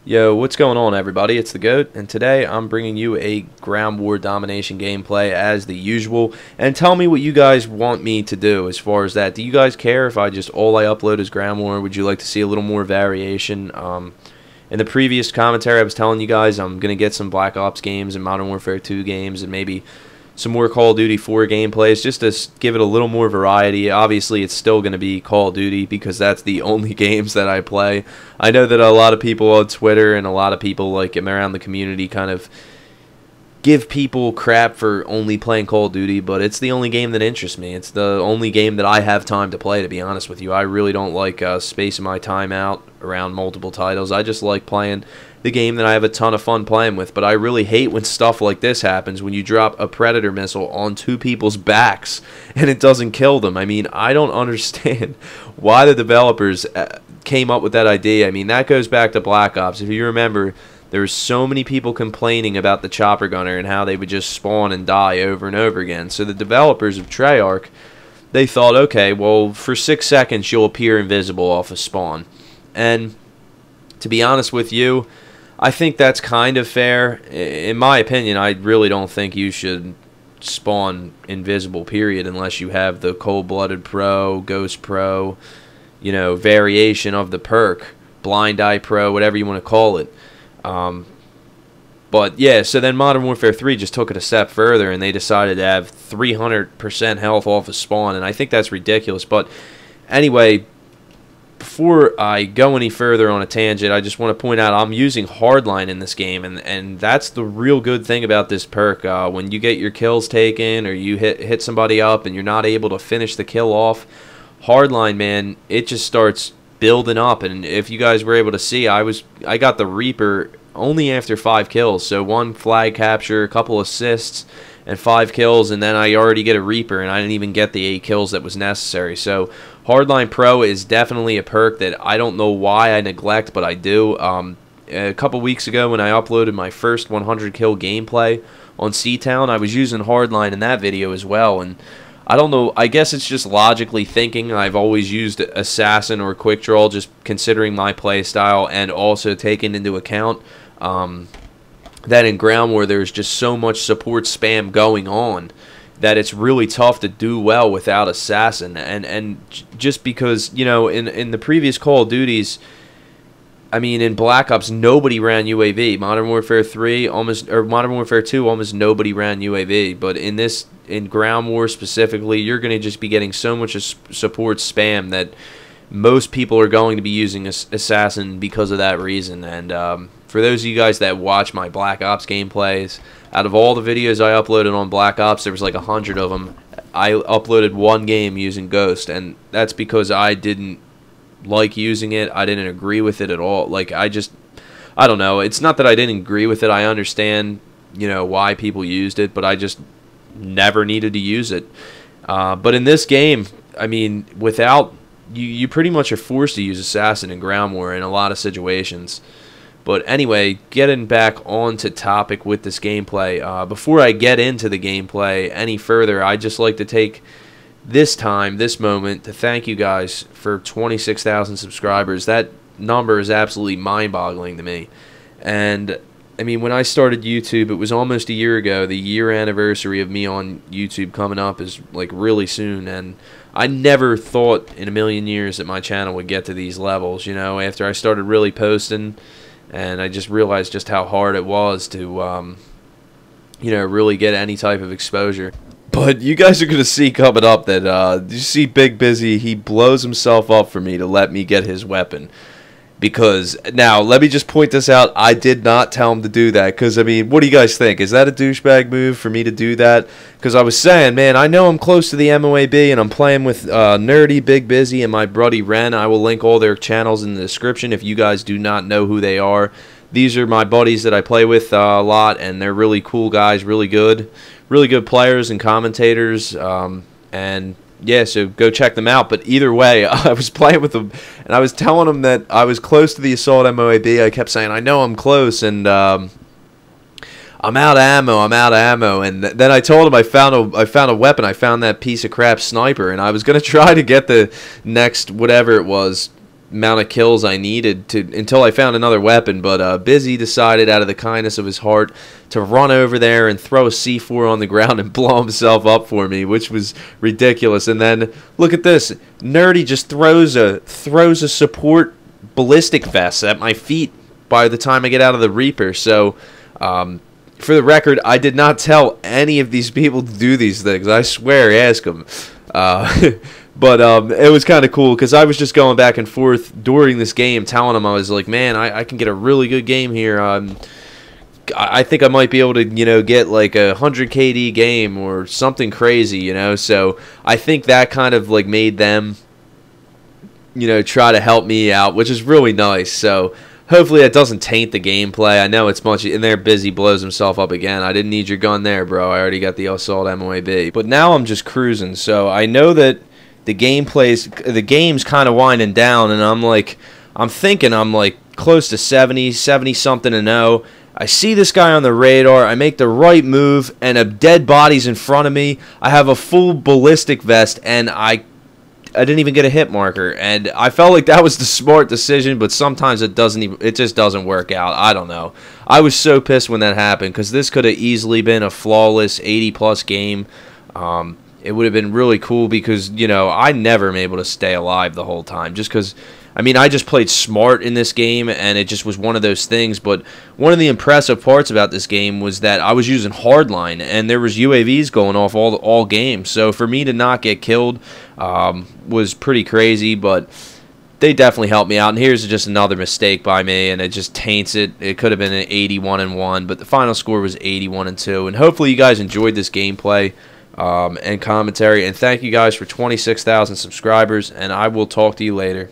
Yo, what's going on, everybody? It's the GOAT, and today I'm bringing you a ground war domination gameplay as the usual. And tell me what you guys want me to do as far as that. Do you guys care if I just all I upload is ground war? Would you like to see a little more variation? In the previous commentary, I was telling you guys I'm going to get some Black Ops games and Modern Warfare 2 games and maybe some more Call of Duty 4 gameplays just to give it a little more variety. Obviously, it's still going to be Call of Duty because that's the only games that I play. I know that a lot of people on Twitter and a lot of people like around the community kind of give people crap for only playing Call of Duty, but it's the only game that interests me. It's the only game that I have time to play, to be honest with you. I really don't like spacing my time out around multiple titles. I just like playing the game that I have a ton of fun playing with, but I really hate when stuff like this happens, when you drop a Predator missile on two people's backs and it doesn't kill them. I mean, I don't understand why the developers came up with that idea. I mean, that goes back to Black Ops. If you remember, there were so many people complaining about the chopper gunner and how they would just spawn and die over and over again. So the developers of Treyarch, they thought, okay, well, for 6 seconds you'll appear invisible off of spawn. And to be honest with you, I think that's kind of fair. In my opinion, I really don't think you should spawn invisible, period, unless you have the Cold-Blooded Pro, Ghost Pro, you know, variation of the perk, Blind Eye Pro, whatever you want to call it. But yeah, so then Modern Warfare 3 just took it a step further, and they decided to have 300% health off of spawn, and I think that's ridiculous. But anyway, before I go any further on a tangent, I just want to point out I'm using Hardline in this game, and that's the real good thing about this perk. When you get your kills taken or you hit somebody up and you're not able to finish the kill off, Hardline, man, it just starts building up. And if you guys were able to see, I got the Reaper only after 5 kills, so 1 flag capture, a couple assists, and 5 kills, and then I already get a Reaper, and I didn't even get the 8 kills that was necessary. So Hardline Pro is definitely a perk that I don't know why I neglect, but I do. A couple weeks ago when I uploaded my first 100 kill gameplay on C-Town, I was using Hardline in that video as well, and I don't know, I guess it's just logically thinking. I've always used Assassin or Quick Draw, just considering my play style, and also taking into account that in Ground War there's just so much support spam going on that it's really tough to do well without Assassin. And just because, you know, in the previous Call of Duties, I mean, in Black Ops, nobody ran UAV. Modern Warfare 3, or Modern Warfare 2, almost nobody ran UAV. But in Ground War specifically, you're going to just be getting so much support spam that most people are going to be using Assassin because of that reason. And for those of you guys that watch my Black Ops gameplays, out of all the videos I uploaded on Black Ops, there was like 100 of them. I uploaded one game using Ghost, and that's because I didn't like using it. I didn't agree with it at all. Like, I don't know. It's not that I didn't agree with it. I understand, you know, why people used it, but I just never needed to use it. But in this game, I mean, without you pretty much are forced to use Assassin in Ground War in a lot of situations. But anyway, getting back onto topic with this gameplay, before I get into the gameplay any further, I'd just like to take this moment, to thank you guys for 26,000 subscribers. That number is absolutely mind-boggling to me. And I mean, when I started YouTube, it was almost a year ago. The year anniversary of me on YouTube coming up is like really soon, and I never thought in a million years that my channel would get to these levels, you know, after I started really posting. And I just realized just how hard it was to, you know, really get any type of exposure. But you guys are going to see coming up that, you see Big Busy, he blows himself up for me to let me get his weapon. Because, now, let me just point this out, I did not tell him to do that. Because, I mean, what do you guys think? Is that a douchebag move for me to do that? Because I was saying, man, I know I'm close to the MOAB, and I'm playing with Nerdy, Big Busy, and my buddy Ren. I will link all their channels in the description if you guys do not know who they are. These are my buddies that I play with a lot, and they're really cool guys, really good players and commentators, and yeah, so go check them out. But either way, I was playing with them, and I was telling them that I was close to the Assault MOAB. I kept saying, I know I'm close, and I'm out of ammo, and then I told him I found a weapon. I found that piece of crap sniper, and I was going to try to get the next, whatever it was, amount of kills I needed to until I found another weapon. But Busy decided, out of the kindness of his heart, to run over there and throw a C4 on the ground and blow himself up for me, which was ridiculous. And then look at this, Nerdy just throws a support ballistic vest at my feet by the time I get out of the Reaper. So for the record, I did not tell any of these people to do these things. I swear, ask them. But it was kind of cool because I was just going back and forth during this game telling them, I was like, man, I can get a really good game here. I think I might be able to, get like a 100 KD game or something crazy, So I think that kind of like made them, try to help me out, which is really nice. So hopefully that doesn't taint the gameplay. I know it's much, and there Busy blows himself up again. I didn't need your gun there, bro. I already got the Assault MOAB. But now I'm just cruising, so I know that the game's kind of winding down, and I'm thinking I'm like close to 70 something and 0. I see this guy on the radar. I make the right move, and a dead body's in front of me. I have a full ballistic vest, and I didn't even get a hit marker, and I felt like that was the smart decision, but sometimes it just doesn't work out. I don't know. I was so pissed when that happened because this could have easily been a flawless 80+ game. It would have been really cool because, I never am able to stay alive the whole time just because, I just played smart in this game, and it just was one of those things. But one of the impressive parts about this game was that I was using hardline, and there was UAVs going off all game. So for me to not get killed was pretty crazy, but they definitely helped me out. And here's just another mistake by me, and it just taints it. It could have been an 81-1, but the final score was 81-2. And hopefully you guys enjoyed this gameplay and commentary. And thank you guys for 26,000 subscribers, and I will talk to you later.